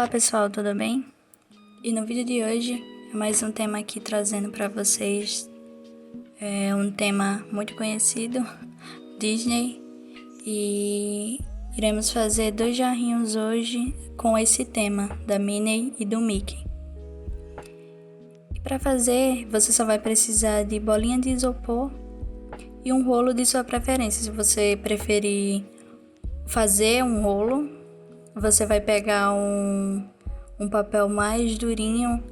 Olá pessoal, tudo bem? E no vídeo de hoje é mais um tema aqui trazendo para vocês um tema muito conhecido, Disney, e iremos fazer 2 jarrinhos hoje com esse tema da Minnie e do Mickey. E para fazer, você só vai precisar de bolinha de isopor e um rolo de sua preferência. Se você preferir fazer um rolo, você vai pegar um papel mais durinho,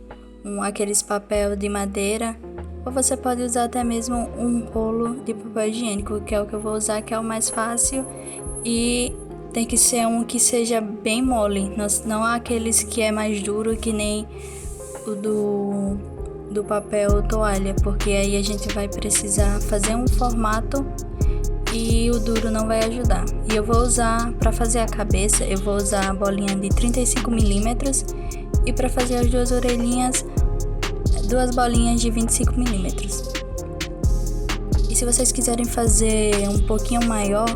aqueles papel de madeira, ou você pode usar até mesmo um rolo de papel higiênico, que é o que eu vou usar, que é o mais fácil, e tem que ser um que seja bem mole, não aqueles que é mais duro, que nem o do papel toalha, porque aí a gente vai precisar fazer um formato e o duro não vai ajudar. E eu vou usar, para fazer a cabeça, eu vou usar a bolinha de 35 milímetros e para fazer as 2 orelhinhas, 2 bolinhas de 25 milímetros. E se vocês quiserem fazer um pouquinho maior,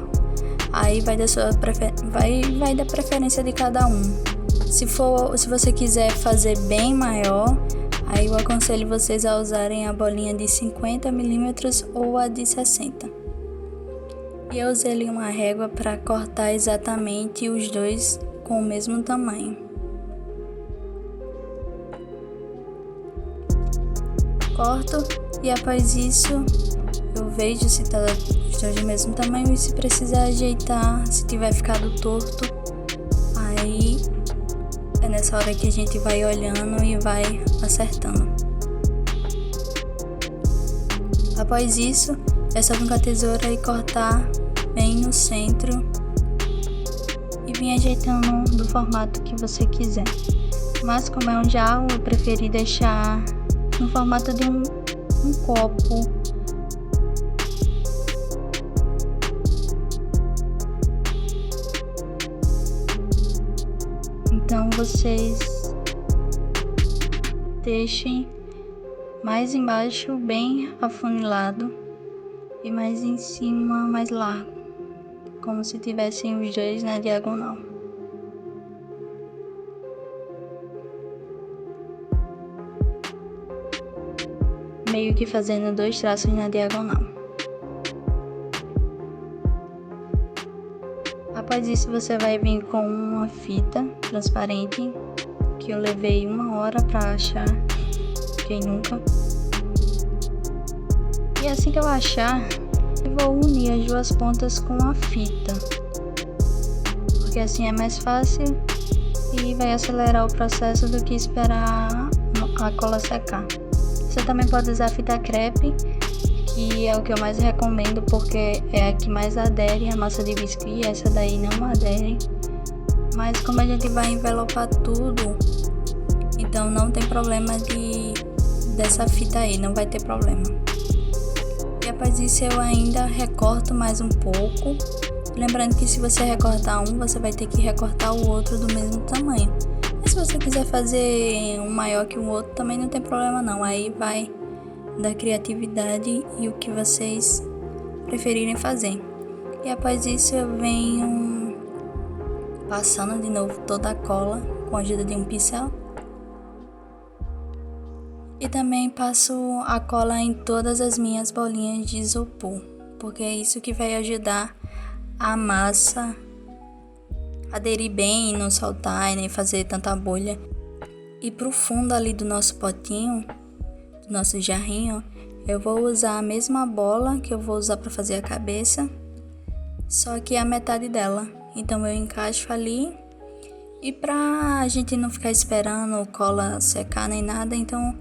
aí vai da preferência de cada um. Se você quiser fazer bem maior, aí eu aconselho vocês a usarem a bolinha de 50 milímetros ou a de 60. E eu usei ali uma régua para cortar exatamente os dois com o mesmo tamanho. Corto e após isso eu vejo se tá os dois do mesmo tamanho e se precisar ajeitar, se tiver ficado torto, aí é nessa hora que a gente vai olhando e vai acertando. Após isso, é só vir com a tesoura e cortar bem no centro e vir ajeitando do formato que você quiser. Mas como é um jarro, eu preferi deixar no formato de um copo. Então vocês deixem mais embaixo bem afunilado e mais em cima mais largo, como se tivessem os dois na diagonal. Meio que fazendo 2 traços na diagonal. Após isso, você vai vir com uma fita transparente, que eu levei 1 hora para achar, quem nunca. E assim que eu achar, eu vou unir as 2 pontas com a fita, porque assim é mais fácil e vai acelerar o processo do que esperar a cola secar. Você também pode usar fita crepe, que é o que eu mais recomendo, porque é a que mais adere à massa de biscuit. Essa daí não adere, mas como a gente vai envelopar tudo, então não tem problema dessa fita aí, não vai ter problema. E após isso eu ainda recorto mais um pouco, lembrando que se você recortar um, você vai ter que recortar o outro do mesmo tamanho. Mas se você quiser fazer um maior que o outro, também não tem problema não, aí vai da criatividade e o que vocês preferirem fazer. E após isso eu venho passando de novo toda a cola com a ajuda de um pincel. E também passo a cola em todas as minhas bolinhas de isopor, porque é isso que vai ajudar a massa aderir bem, não soltar e nem fazer tanta bolha. E pro fundo ali do nosso potinho, do nosso jarrinho, eu vou usar a mesma bola que eu vou usar para fazer a cabeça, só que a metade dela. Então eu encaixo ali, e pra a gente não ficar esperando cola secar nem nada, então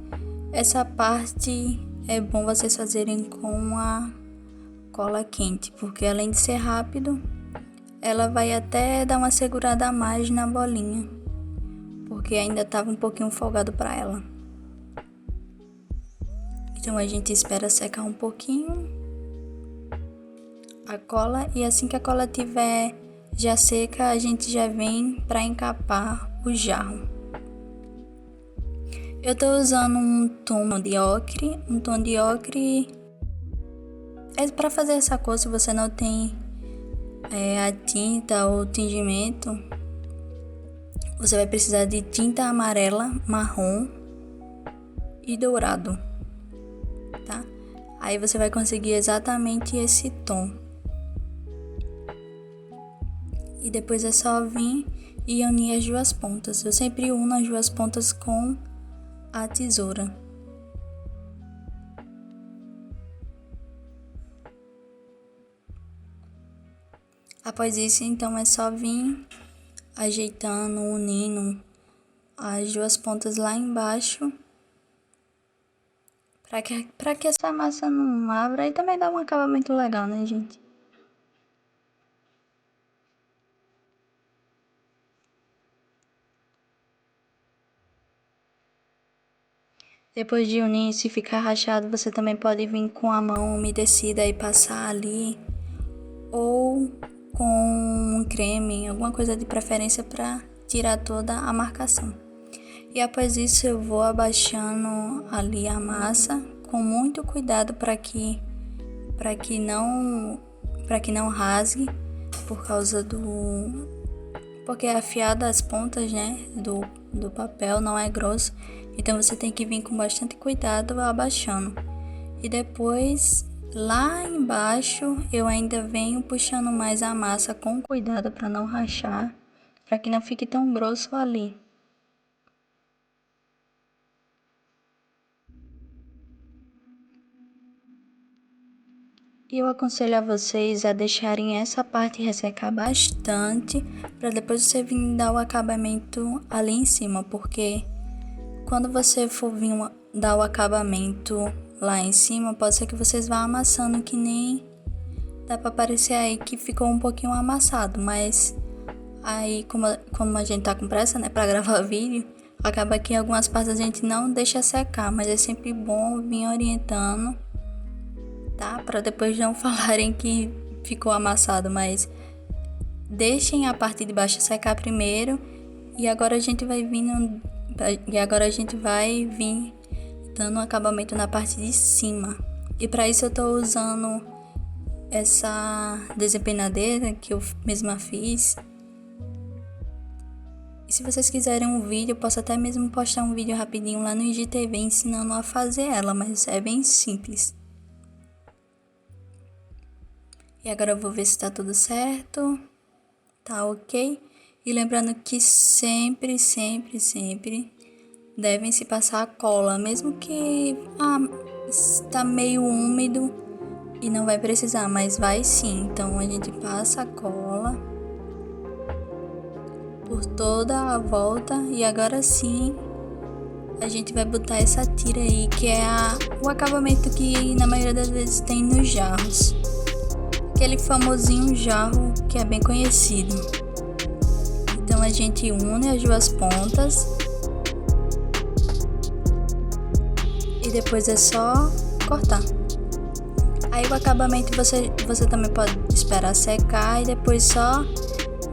essa parte é bom vocês fazerem com a cola quente, porque além de ser rápido, ela vai até dar uma segurada a mais na bolinha, porque ainda estava um pouquinho folgado para ela. Então a gente espera secar um pouquinho a cola, e assim que a cola tiver já seca, a gente já vem para encapar o jarro. Eu tô usando um tom de ocre, é para fazer essa cor. Se você não tem a tinta ou o tingimento, você vai precisar de tinta amarela, marrom e dourado, tá? Aí você vai conseguir exatamente esse tom. E depois é só vir e unir as duas pontas. Eu sempre uno as duas pontas com a tesoura. Após isso, então, é só vir ajeitando, unindo as duas pontas lá embaixo, para que essa massa não abra e também dá um acabamento legal, né, gente? Depois de unir, se ficar rachado, você também pode vir com a mão umedecida e passar ali, ou com um creme, alguma coisa de preferência para tirar toda a marcação. E após isso eu vou abaixando ali a massa com muito cuidado para que não rasgue por causa porque afiado as pontas, né, do papel não é grosso, então você tem que vir com bastante cuidado abaixando. E depois lá embaixo eu ainda venho puxando mais a massa com cuidado para não rachar, para que não fique tão grosso ali. E eu aconselho a vocês a deixarem essa parte ressecar bastante, para depois você vir dar o acabamento ali em cima, porque quando você for vir dar o acabamento lá em cima, pode ser que vocês vá amassando, que nem dá para parecer aí que ficou um pouquinho amassado, mas aí como a gente tá com pressa, né, para gravar vídeo, acaba que em algumas partes a gente não deixa secar, mas é sempre bom vir orientando, tá? Para depois não falarem que ficou amassado, mas deixem a parte de baixo secar primeiro e agora a gente vai vir dando um acabamento na parte de cima. E para isso eu tô usando essa desempenadeira que eu mesma fiz. E se vocês quiserem um vídeo, eu posso até mesmo postar um vídeo rapidinho lá no IGTV ensinando a fazer ela, mas é bem simples. E agora eu vou ver se tá tudo certo. Tá ok? E lembrando que sempre devem se passar a cola, mesmo que está meio úmido e não vai precisar, mas vai sim. Então a gente passa a cola por toda a volta e agora sim a gente vai botar essa tira aí, que é o acabamento que na maioria das vezes tem nos jarros. Aquele famosinho jarro que é bem conhecido. Então a gente une as duas pontas e depois é só cortar. Aí o acabamento você também pode esperar secar e depois só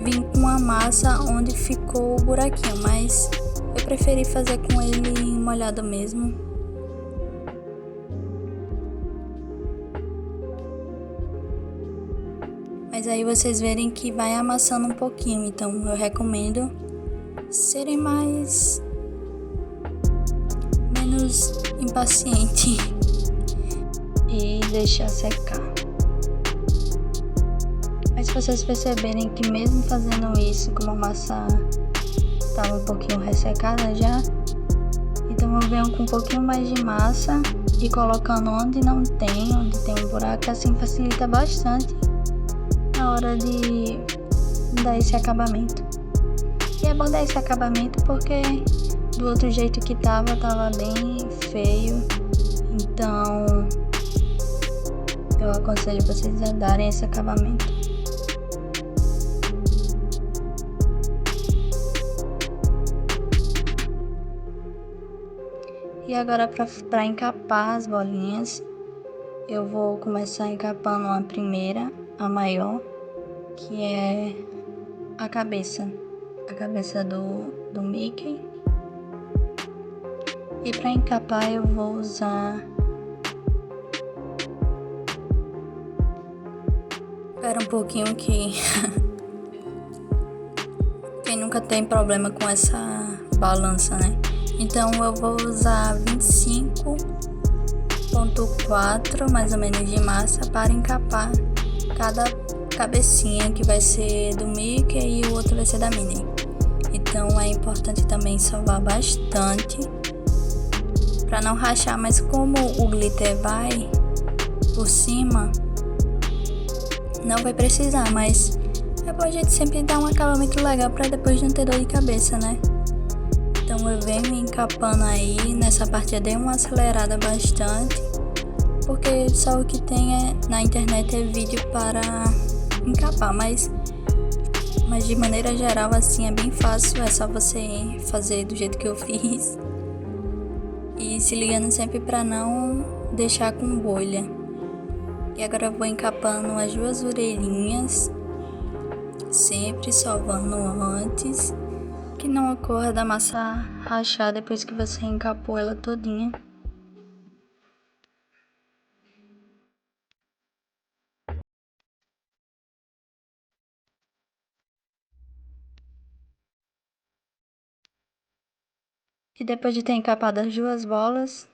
vir com a massa onde ficou o buraquinho, mas eu preferi fazer com ele molhado mesmo. Mas aí vocês verem que vai amassando um pouquinho, então eu recomendo serem menos impaciente e deixar secar. Mas se vocês perceberem que mesmo fazendo isso, como a massa estava um pouquinho ressecada já, então eu venho com um pouquinho mais de massa e colocando onde tem um buraco, assim facilita bastante na hora de dar esse acabamento. E é bom dar esse acabamento porque do outro jeito que tava bem feio, então eu aconselho vocês a darem esse acabamento. E agora para encapar as bolinhas, eu vou começar encapando a primeira, a maior, que é a cabeça do Mickey. E para encapar eu vou usar... Espera um pouquinho que... Quem nunca nunca tem problema com essa balança, né? Então eu vou usar 25,4 mais ou menos de massa para encapar cada cabecinha, que vai ser do Mickey e o outro vai ser da Minnie. Então é importante também salvar bastante para não rachar, mas como o glitter vai por cima, não vai precisar, mas é bom a gente sempre dar um acabamento legal para depois não ter dor de cabeça, né? Então eu venho encapando aí, nessa parte eu dei uma acelerada bastante, porque só o que tem na internet é vídeo para encapar, mas de maneira geral assim é bem fácil, é só você fazer do jeito que eu fiz. E se ligando sempre para não deixar com bolha. E agora eu vou encapando as duas orelhinhas, sempre sovando antes, que não ocorra da massa rachar depois que você encapou ela todinha. E depois de ter encapado as duas bolas,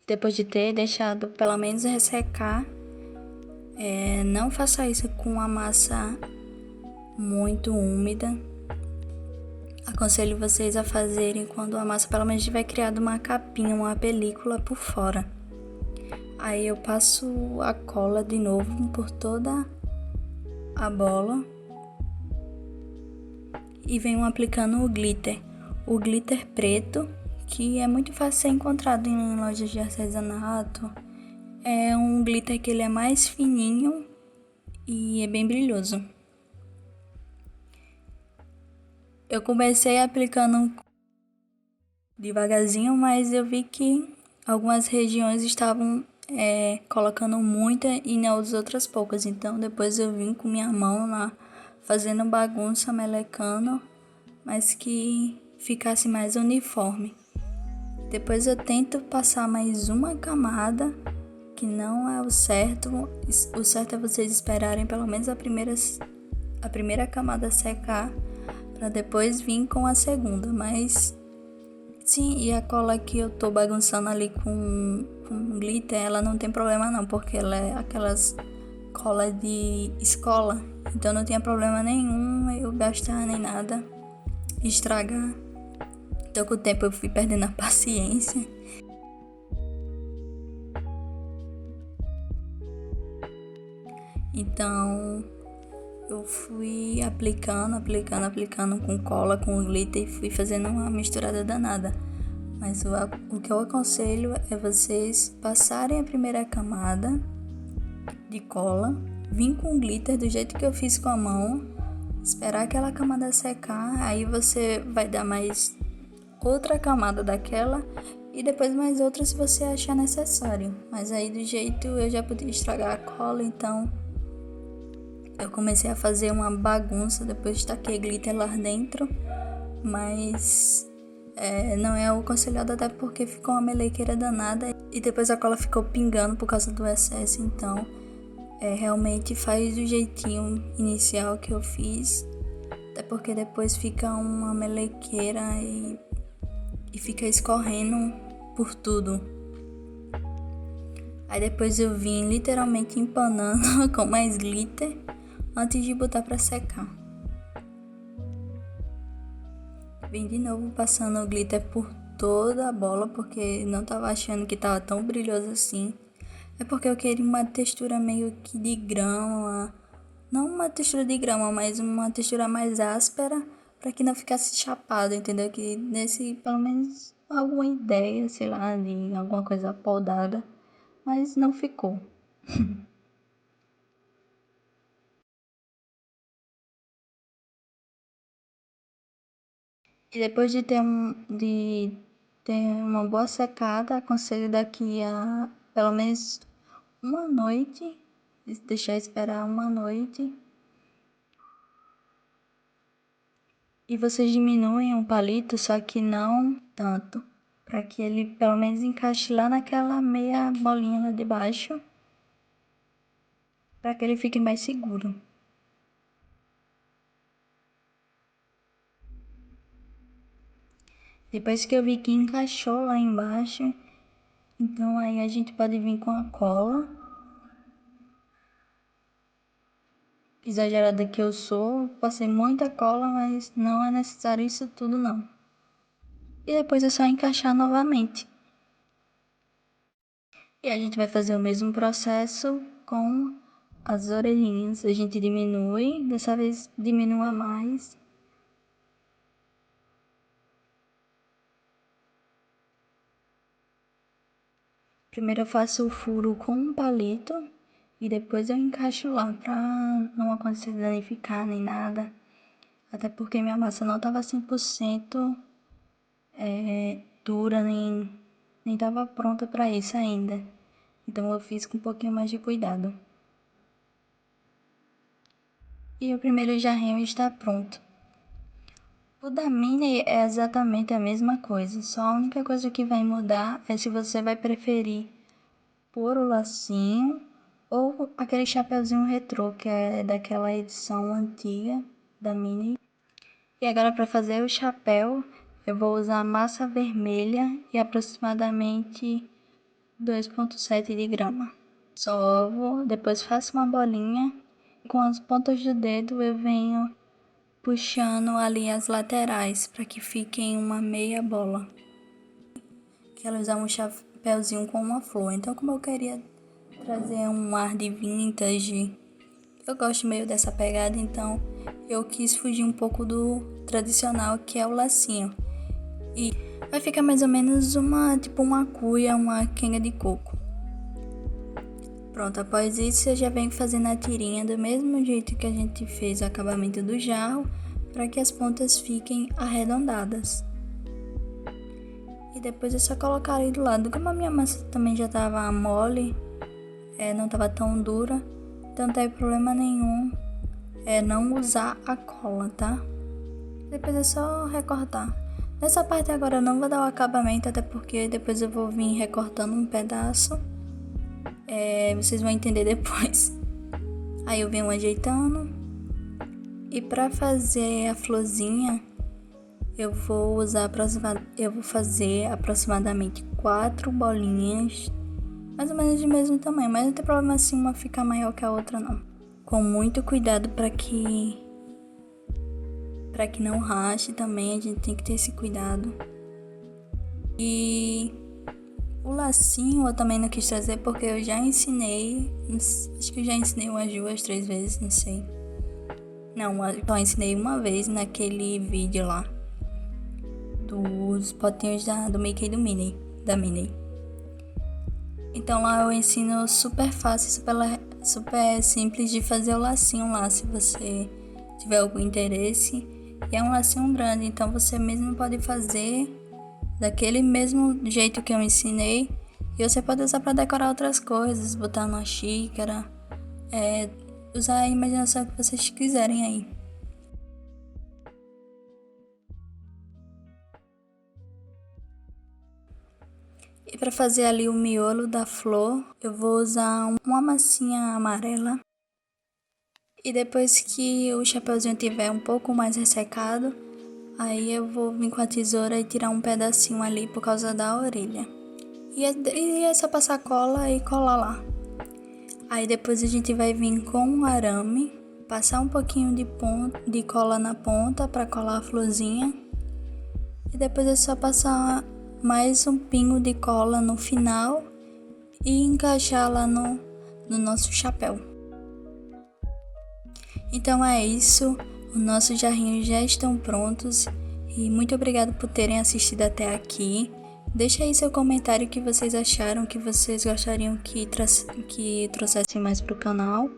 depois de ter deixado pelo menos ressecar, não faça isso com a massa muito úmida. Aconselho vocês a fazerem quando a massa pelo menos tiver criado uma capinha, uma película por fora. Aí eu passo a cola de novo por toda a bola e venho aplicando o glitter preto, que é muito fácil ser encontrado em lojas de artesanato. É um glitter que ele é mais fininho e é bem brilhoso. Eu comecei aplicando devagarzinho, mas eu vi que algumas regiões estavam colocando muita e nas outras poucas. Então depois eu vim com minha mão lá fazendo bagunça, melecando, mas que ficasse mais uniforme. Depois eu tento passar mais uma camada, que não é o certo. O certo é vocês esperarem pelo menos a primeira camada secar para depois vir com a segunda. Mas sim, e a cola que eu tô bagunçando ali com glitter, ela não tem problema não, porque ela é aquelas cola de escola, então não tinha problema nenhum eu gastar nem nada, estragar. Então com o tempo eu fui perdendo a paciência. Então eu fui aplicando com cola, com glitter e fui fazendo uma misturada danada. Mas o que eu aconselho é vocês passarem a primeira camada de cola, vir com glitter do jeito que eu fiz com a mão, esperar aquela camada secar, aí você vai dar mais outra camada daquela e depois mais outra se você achar necessário. Mas aí do jeito eu já podia estragar a cola, então eu comecei a fazer uma bagunça, depois taquei glitter lá dentro, mas não é o aconselhado, até porque ficou uma melequeira danada e depois a cola ficou pingando por causa do excesso. Então realmente faz do jeitinho inicial que eu fiz, até porque depois fica uma melequeira e fica escorrendo por tudo. Aí depois eu vim literalmente empanando com mais glitter antes de botar pra secar. Vim de novo passando o glitter por toda a bola, porque não tava achando que tava tão brilhoso assim. É porque eu queria uma textura meio que de grama, não uma textura de grama, mas uma textura mais áspera, para que não ficasse chapado, entendeu? Que nesse, pelo menos, alguma ideia, sei lá, de alguma coisa podada, mas não ficou. E depois de ter uma boa secada, aconselho daqui a pelo menos uma noite, deixar esperar uma noite. E vocês diminuem o palito, só que não tanto, para que ele pelo menos encaixe lá naquela meia bolinha lá de baixo, para que ele fique mais seguro. Depois que eu vi que encaixou lá embaixo, então aí a gente pode vir com a cola. Exagerada que eu sou, passei muita cola, mas não é necessário isso tudo não. E depois é só encaixar novamente. E a gente vai fazer o mesmo processo com as orelhinhas. A gente diminui, dessa vez diminua mais. Primeiro eu faço o furo com um palito e depois eu encaixo lá pra não acontecer danificar nem nada. Até porque minha massa não tava 100% dura, nem tava pronta pra isso ainda. Então eu fiz com um pouquinho mais de cuidado. E o primeiro jarrinho está pronto. O da mini é exatamente a mesma coisa, só a única coisa que vai mudar é se você vai preferir pôr o lacinho ou aquele chapeuzinho retrô, que é daquela edição antiga da mini. E agora para fazer o chapéu, eu vou usar massa vermelha e aproximadamente 2,7 de grama. Sovo, depois faço uma bolinha. Com as pontas do dedo eu venho puxando ali as laterais para que fiquem uma meia bola. Quero usar um chapéuzinho com uma flor. Então, como eu queria trazer um ar de vintage, eu gosto meio dessa pegada, então eu quis fugir um pouco do tradicional, que é o lacinho. E vai ficar mais ou menos tipo uma cuia, uma quenga de coco. Pronto, após isso eu já venho fazendo a tirinha do mesmo jeito que a gente fez o acabamento do jarro, para que as pontas fiquem arredondadas. E depois é só colocar ali do lado. Como a minha massa também já estava mole, não estava tão dura, então não tem problema nenhum não usar a cola, tá? Depois é só recortar. Nessa parte agora eu não vou dar o acabamento, até porque depois eu vou vir recortando um pedaço. Vocês vão entender depois. Aí eu venho ajeitando. E para fazer a florzinha, eu vou fazer aproximadamente 4 bolinhas, mais ou menos do mesmo tamanho, mas não tem problema assim uma ficar maior que a outra não. Com muito cuidado para que não rache também, a gente tem que ter esse cuidado. E o lacinho eu também não quis trazer porque eu já ensinei, acho que eu já ensinei umas 2, 3 vezes, não sei. Não, eu só ensinei uma vez naquele vídeo lá dos potinhos do Mickey e do Minnie, da Minnie. Então lá eu ensino super fácil, super simples de fazer o lacinho lá, se você tiver algum interesse. E é um lacinho grande, então você mesmo pode fazer daquele mesmo jeito que eu ensinei. E você pode usar para decorar outras coisas, botar numa xícara, usar a imaginação que vocês quiserem aí. E para fazer ali o miolo da flor, eu vou usar uma massinha amarela. E depois que o chapeuzinho tiver um pouco mais ressecado, aí eu vou vir com a tesoura e tirar um pedacinho ali por causa da orelha. E é só passar cola e colar lá. Aí depois a gente vai vir com um arame, passar um pouquinho de cola na ponta para colar a florzinha. E depois é só passar mais um pingo de cola no final e encaixar lá no nosso chapéu. Então é isso, os nossos jarrinhos já estão prontos e muito obrigado por terem assistido até aqui. Deixa aí seu comentário o que vocês acharam, que vocês gostariam que trouxessem mais pro canal.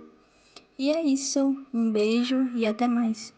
E é isso, um beijo e até mais.